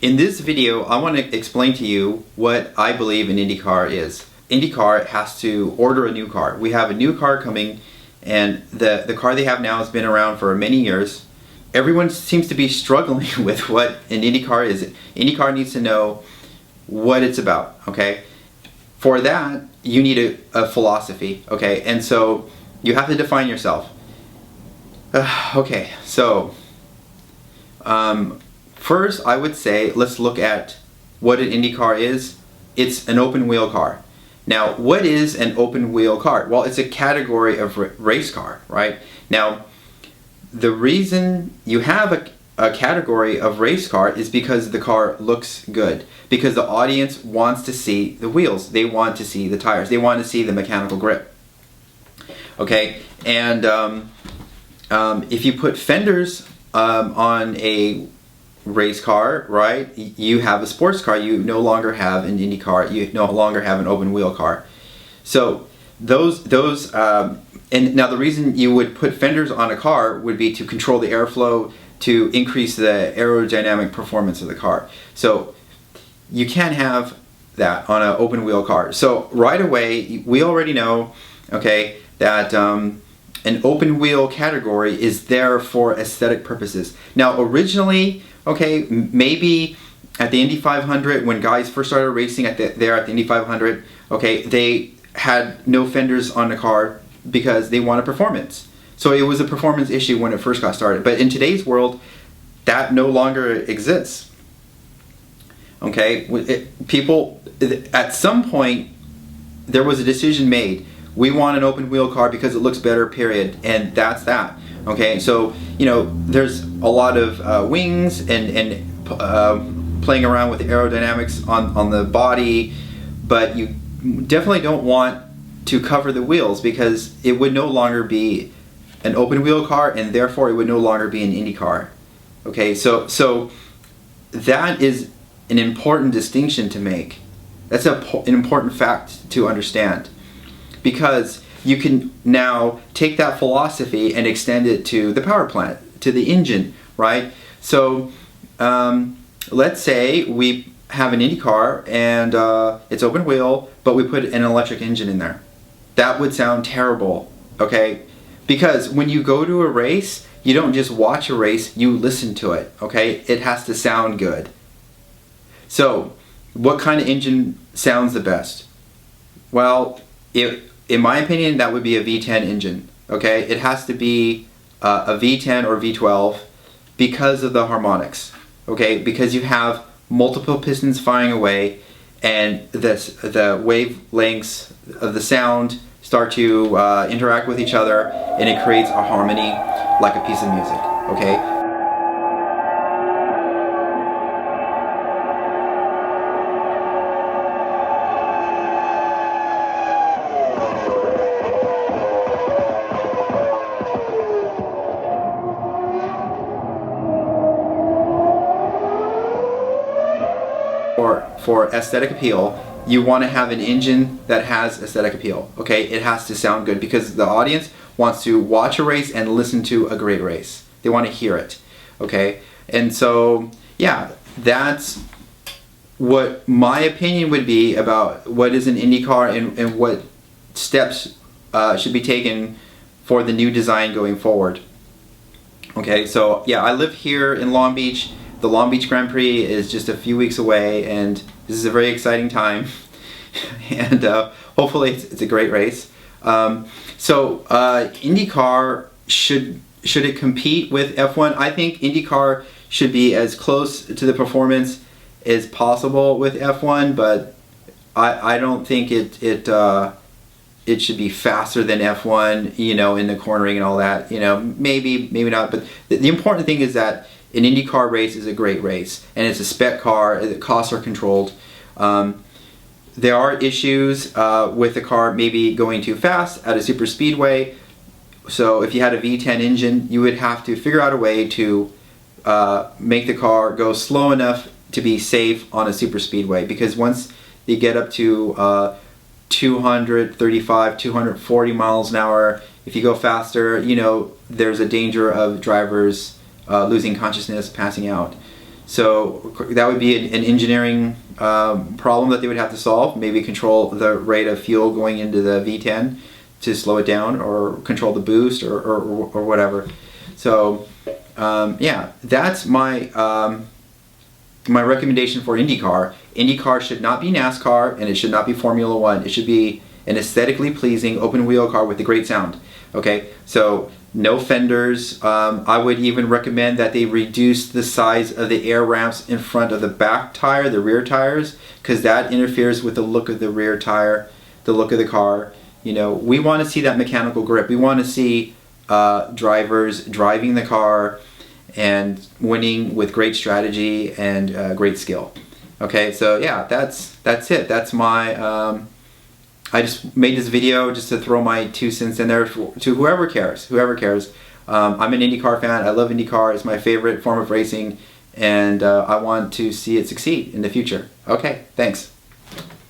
In this video, I want to explain to you what I believe an IndyCar is. IndyCar has to order a new car. We have a new car coming, and the car they have now has been around for many years. Everyone seems to be struggling with what an IndyCar is. IndyCar needs to know what it's about, okay? For that, you need a philosophy, okay? And so you have to define yourself. Okay, so first I would say let's look at what an IndyCar is. It's an open wheel car. Now, what is an open wheel car? Well, it's a category of race car, right? Now, the reason you have a category of race car is because the car looks good. Because the audience wants to see the wheels. They want to see the tires. They want to see the mechanical grip. Okay, and if you put fenders on a race car, right, you have a sports car. You no longer have an Indy car. You no longer have an open wheel car. So and now the reason you would put fenders on a car would be to control the airflow, to increase the aerodynamic performance of the car. So you can't have that on an open wheel car. So right away, we already know, okay, that an open wheel category is there for aesthetic purposes. Now originally, okay, maybe at the Indy 500, when guys first started racing there at the Indy 500, okay, they had no fenders on the car because they wanted performance. So it was a performance issue when it first got started. But in today's world, that no longer exists. Okay, people, at some point, there was a decision made. We want an open wheel car because it looks better, period. And that's that. Okay, so, you know, there's a lot of wings and playing around with the aerodynamics on the body, but you definitely don't want to cover the wheels because it would no longer be an open wheel car, and therefore it would no longer be an Indy car. Okay, so that is an important distinction to make. That's an important fact to understand, because you can now take that philosophy and extend it to the power plant, to the engine, right? So let's say we have an Indy car and it's open wheel, but we put an electric engine in there. That would sound terrible, okay? Because when you go to a race, you don't just watch a race, you listen to it, okay? It has to sound good. So, what kind of engine sounds the best? Well, in my opinion, that would be a V10 engine, okay? It has to be a V10 or V12 because of the harmonics, okay? Because you have multiple pistons firing away, and the wavelengths of the sound start to interact with each other, and it creates a harmony like a piece of music, okay? For aesthetic appeal, you want to have an engine that has aesthetic appeal, okay? It has to sound good because the audience wants to watch a race and listen to a great race. They want to hear it, okay? And so, yeah, that's what my opinion would be about what is an IndyCar and what steps should be taken for the new design going forward. Okay, so yeah, I live here in Long Beach. The Long Beach Grand Prix is just a few weeks away, and this is a very exciting time. And hopefully it's a great race. So IndyCar, should it compete with F1? I think IndyCar should be as close to the performance as possible with F1, but I don't think it should be faster than F1, you know, in the cornering and all that. You know, maybe not, but the important thing is that an IndyCar race is a great race, and it's a spec car. The costs are controlled. There are issues with the car maybe going too fast at a super speedway. So if you had a V10 engine, you would have to figure out a way to make the car go slow enough to be safe on a super speedway. Because once you get up to 235, 240 miles an hour, if you go faster, you know, there's a danger of drivers losing consciousness, passing out. So that would be an engineering problem that they would have to solve. Maybe control the rate of fuel going into the V10 to slow it down, or control the boost, or whatever. So yeah, that's my my recommendation for IndyCar. IndyCar should not be NASCAR, and it should not be Formula One. It should be an aesthetically pleasing open wheel car with a great sound. Okay, so no fenders. I would even recommend that they reduce the size of the air ramps in front of the back tire, the rear tires, because that interferes with the look of the rear tire, the look of the car. You know, we want to see that mechanical grip. We want to see drivers driving the car and winning with great strategy and great skill. Okay, so yeah, that's it. That's my I just made this video just to throw my 2 cents in there to whoever cares. I'm an IndyCar fan. I love IndyCar. It's my favorite form of racing, and I want to see it succeed in the future. Okay, thanks.